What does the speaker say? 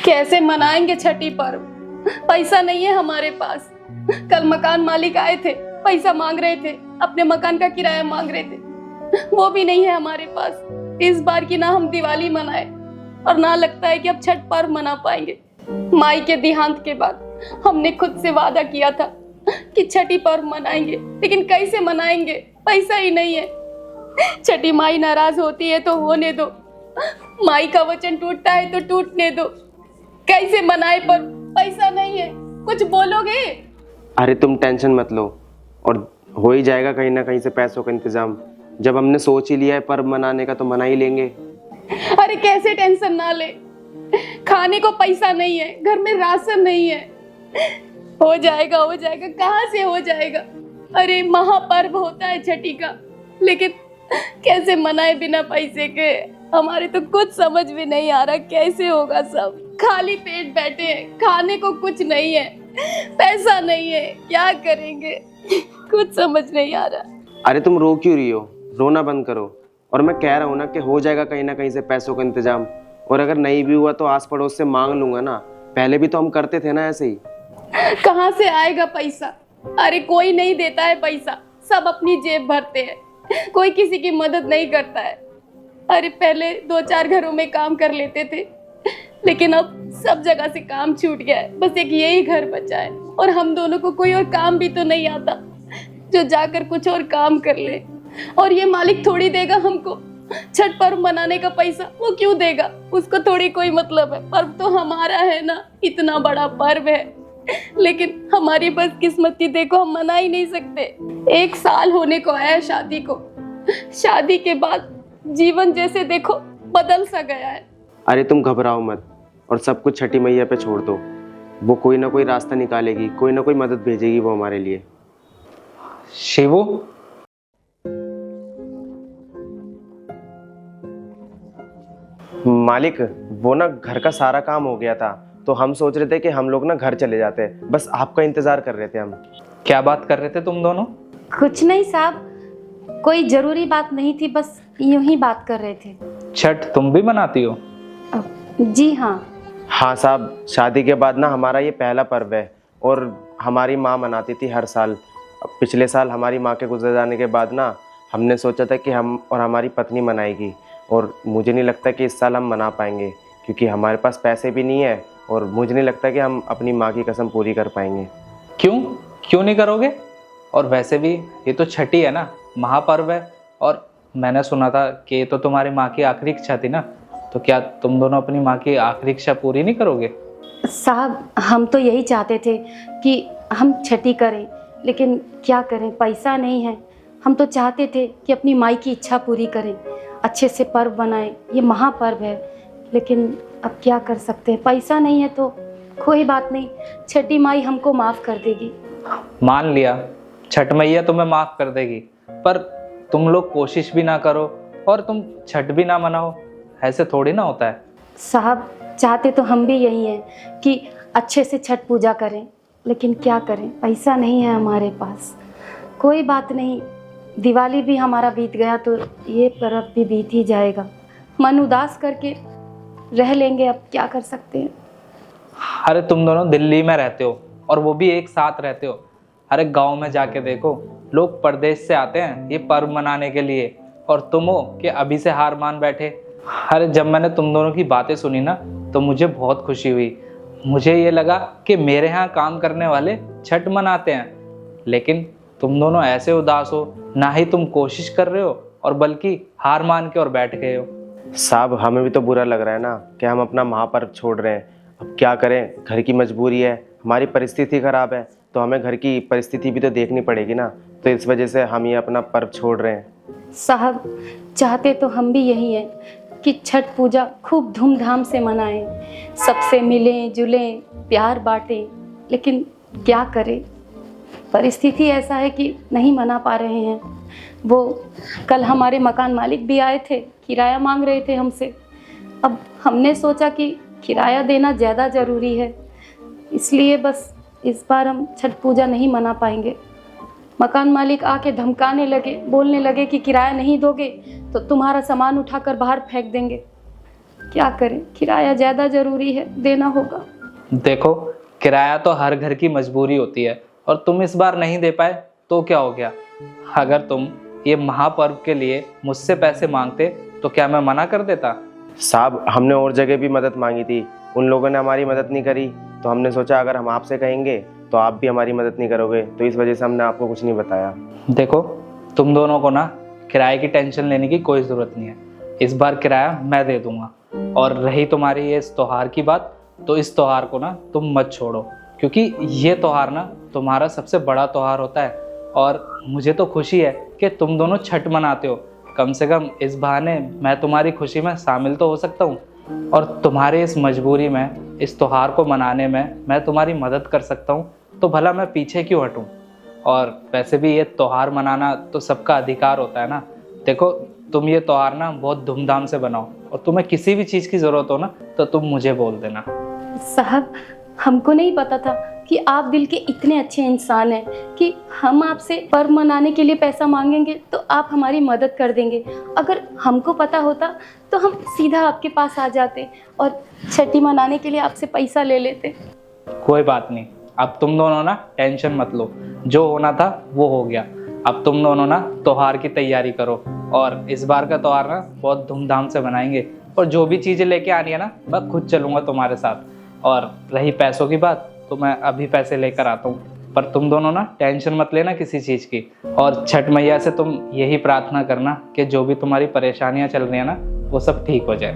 कैसे मनाएंगे छठी पर्व? पैसा नहीं है हमारे पास। कल मकान मालिक आए थे, पैसा मांग रहे थे, अपने मकान का किराया मांग रहे थे, वो भी नहीं है हमारे पास। इस बार की ना हम दिवाली मनाए और ना लगता है कि अब छठ पर्व मना पाएंगे। माई के देहांत के बाद हमने खुद से वादा किया था कि छठी पर्व मनाएंगे, लेकिन कैसे मनाएंगे? पैसा ही नहीं है। छठी माई नाराज होती है तो होने दो, माई का वचन टूटता है तो टूटने दो। कैसे मनाए पर पैसा नहीं है? कुछ बोलोगे? अरे तुम टेंशन मत लो, और हो ही जाएगा कहीं ना कहीं से पैसों का इंतजाम। जब हमने सोच ही लिया है पर्व मनाने का तो मना ही लेंगे। अरे कैसे टेंशन ना ले, खाने को पैसा नहीं है, घर में राशन नहीं है। हो जाएगा हो जाएगा, कहाँ से हो जाएगा? अरे महापर्व होता है छठी का, लेकिन कैसे मनाए बिना पैसे के? हमारे तो कुछ समझ में नहीं आ रहा कैसे होगा। सब खाली पेट बैठे हैं, खाने को कुछ नहीं है, पैसा नहीं है, क्या करेंगे? कुछ समझ नहीं आ रहा। अरे तुम रो क्यों रही हो? रोना बंद करो। और मैं कह रहा हूँ ना कि हो जाएगा कहीं ना कहीं से पैसों का इंतजाम। और अगर नहीं भी हुआ तो आस पड़ोस से मांग लूंगा ना। पहले भी तो हम करते थे ना ऐसे ही। कहाँ से आएगा पैसा? अरे कोई नहीं देता है पैसा, सब अपनी जेब भरते हैं, कोई किसी की मदद नहीं करता है। अरे पहले 2-4 घरों में काम कर लेते थे, लेकिन अब सब जगह से काम छूट गया है, बस एक यही घर बचा है। और हम दोनों को कोई और काम भी तो नहीं आता जो जाकर कुछ और काम कर ले। और ये मालिक थोड़ी देगा हमको छठ पर्व मनाने का पैसा, वो क्यों देगा? उसको थोड़ी कोई मतलब है। पर्व तो हमारा है ना, इतना बड़ा पर्व है, लेकिन हमारी बस किस्मती देखो, हम मना ही नहीं सकते। 1 साल होने को आया शादी को, शादी के बाद जीवन जैसे देखो बदल सा गया है। अरे तुम घबराओ मत और सब कुछ छठी मैया पे छोड़ दो। वो कोई ना कोई रास्ता निकालेगी, कोई ना कोई मदद भेजेगी वो हमारे लिए। शिवू, मालिक वो ना घर का सारा काम हो गया था, तो हम सोच रहे थे कि हम लोग ना घर चले जाते, बस आपका इंतजार कर रहे थे हम। क्या बात कर रहे थे तुम दोनों? कुछ नहीं साहब, कोई जरूरी बात नहीं थी, बस यूं ही बात कर रहे थे। छठ तुम भी मनाती हो? जी हाँ। हाँ साहब, शादी के बाद ना हमारा ये पहला पर्व है और हमारी माँ मनाती थी हर साल। पिछले साल हमारी माँ के गुजर जाने के बाद ना हमने सोचा था कि हम और हमारी पत्नी मनाएगी, और मुझे नहीं लगता कि इस साल हम मना पाएंगे, क्योंकि हमारे पास पैसे भी नहीं है और मुझे नहीं लगता कि हम अपनी माँ की कसम पूरी कर पाएंगे। क्यों नहीं करोगे? और वैसे भी ये तो छठी है ना, महापर्व है, और मैंने सुना था कि ये तो तुम्हारी माँ की आखिरी इच्छा थी ना, तो क्या तुम दोनों अपनी माँ की आखिरी इच्छा पूरी नहीं करोगे? साहब हम तो यही चाहते थे कि हम छठी करें, लेकिन क्या करें, पैसा नहीं है। हम तो चाहते थे कि अपनी माई की इच्छा पूरी करें, अच्छे से पर्व बनाएं, ये महापर्व है, लेकिन अब क्या कर सकते हैं, पैसा नहीं है। तो कोई बात नहीं, छठी माई हमको माफ़ कर देगी। मान लिया, छठ मैया तुम्हें माफ़ कर देगी, पर तुम लोग कोशिश भी ना करो और तुम छठ भी ना मनाओ, ऐसे थोड़ी ना होता है। साहब चाहते तो हम भी यही हैं कि अच्छे से छठ पूजा करें, लेकिन क्या करें, पैसा नहीं है हमारे पास। कोई बात नहीं, दिवाली भी हमारा बीत गया तो ये पर्व भी बीत ही जाएगा। मन उदास करके रह लेंगे, अब क्या कर सकते हैं। अरे तुम दोनों दिल्ली में रहते हो और वो भी एक साथ रहते हो। अरे गांव में जाके देखो, लोग परदेश से आते हैं ये पर्व मनाने के लिए, और तुम हो कि अभी से हार मान बैठे। अरे जब मैंने तुम दोनों की बातें सुनी ना तो मुझे बहुत खुशी हुई। मुझे ये लगा कि मेरे यहाँ काम करने वाले छठ मनाते हैं, लेकिन तुम दोनों ऐसे उदास हो, ना ही तुम कोशिश कर रहे हो और बल्कि हार मान के और बैठ गए हो। साहब हमें भी तो बुरा लग रहा है ना कि हम अपना महापर्व छोड़ रहे हैं। अब क्या करें, घर की मजबूरी है, हमारी परिस्थिति खराब है, तो हमें घर की परिस्थिति भी तो देखनी पड़ेगी ना, तो इस वजह से हम ये अपना पर्व छोड़ रहे हैं। साहब चाहते तो हम भी यही हैं कि छठ पूजा खूब धूमधाम से मनाएं, सबसे मिलें जुलें, प्यार बांटें, लेकिन क्या करें, परिस्थिति ऐसा है कि नहीं मना पा रहे हैं। वो कल हमारे मकान मालिक भी आए थे, किराया मांग रहे थे हमसे। अब हमने सोचा कि किराया देना ज़्यादा ज़रूरी है, इसलिए बस इस बार हम छठ पूजा नहीं मना पाएंगे। मकान मालिक आके धमकाने लगे, बोलने लगे कि किराया नहीं दोगे तो तुम्हारा सामान उठाकर बाहर फेंक देंगे। क्या करें, किराया ज़्यादा ज़रूरी है, देना होगा। देखो, किराया तो हर घर की मजबूरी होती है, और तुम इस बार नहीं दे पाए तो क्या हो गया? अगर तुम ये महापर्व के लिए मुझसे पैसे मांगते तो क्या मैं मना कर देता? साहब, हमने और जगह भी मदद मांगी थी, उन लोगों ने हमारी मदद नहीं करी, तो हमने सोचा अगर हम आपसे कहेंगे तो आप भी हमारी मदद नहीं करोगे, तो इस वजह से हमने आपको कुछ नहीं बताया। देखो, तुम दोनों को ना किराए की टेंशन लेने की कोई ज़रूरत नहीं है। इस बार किराया मैं दे दूंगा। और रही तुम्हारी ये इस त्योहार की बात, तो इस त्योहार को ना तुम मत छोड़ो, क्योंकि ये त्योहार ना तुम्हारा सबसे बड़ा त्योहार होता है। और मुझे तो खुशी है कि तुम दोनों छठ मनाते हो। कम से कम इस बहाने मैं तुम्हारी खुशी में शामिल तो हो सकता हूँ, और तुम्हारे इस मजबूरी में, इस त्योहार को मनाने में मैं तुम्हारी मदद कर सकता हूँ, तो भला मैं पीछे क्यों हटूँ। और वैसे भी ये त्योहार मनाना तो सबका अधिकार होता है ना। देखो, तुम ये त्योहार ना बहुत धूमधाम से बनाओ, और तुम्हें किसी भी चीज़ की ज़रूरत हो ना तो तुम मुझे बोल देना। साहब, हमको नहीं पता था कि आप दिल के इतने अच्छे इंसान हैं कि हम आपसे पर्व मनाने के लिए पैसा मांगेंगे तो आप हमारी मदद कर देंगे। अगर हमको पता होता तो हम सीधा आपके पास आ जाते और छठी मनाने के लिए आपसे पैसा ले लेते। कोई बात नहीं, अब तुम दोनों ना टेंशन मत लो, जो होना था वो हो गया। अब तुम दोनों ना त्योहार की तैयारी करो, और इस बार का त्योहार ना बहुत धूमधाम से मनाएंगे। और जो भी चीज़ें लेके आनी है ना, मैं खुद चलूँगा तुम्हारे साथ। और रही पैसों की बात, तो मैं अभी पैसे लेकर आता हूँ, पर तुम दोनों ना टेंशन मत लेना किसी चीज़ की। और छठ मैया से तुम यही प्रार्थना करना कि जो भी तुम्हारी परेशानियाँ चल रही हैं ना, वो सब ठीक हो जाए।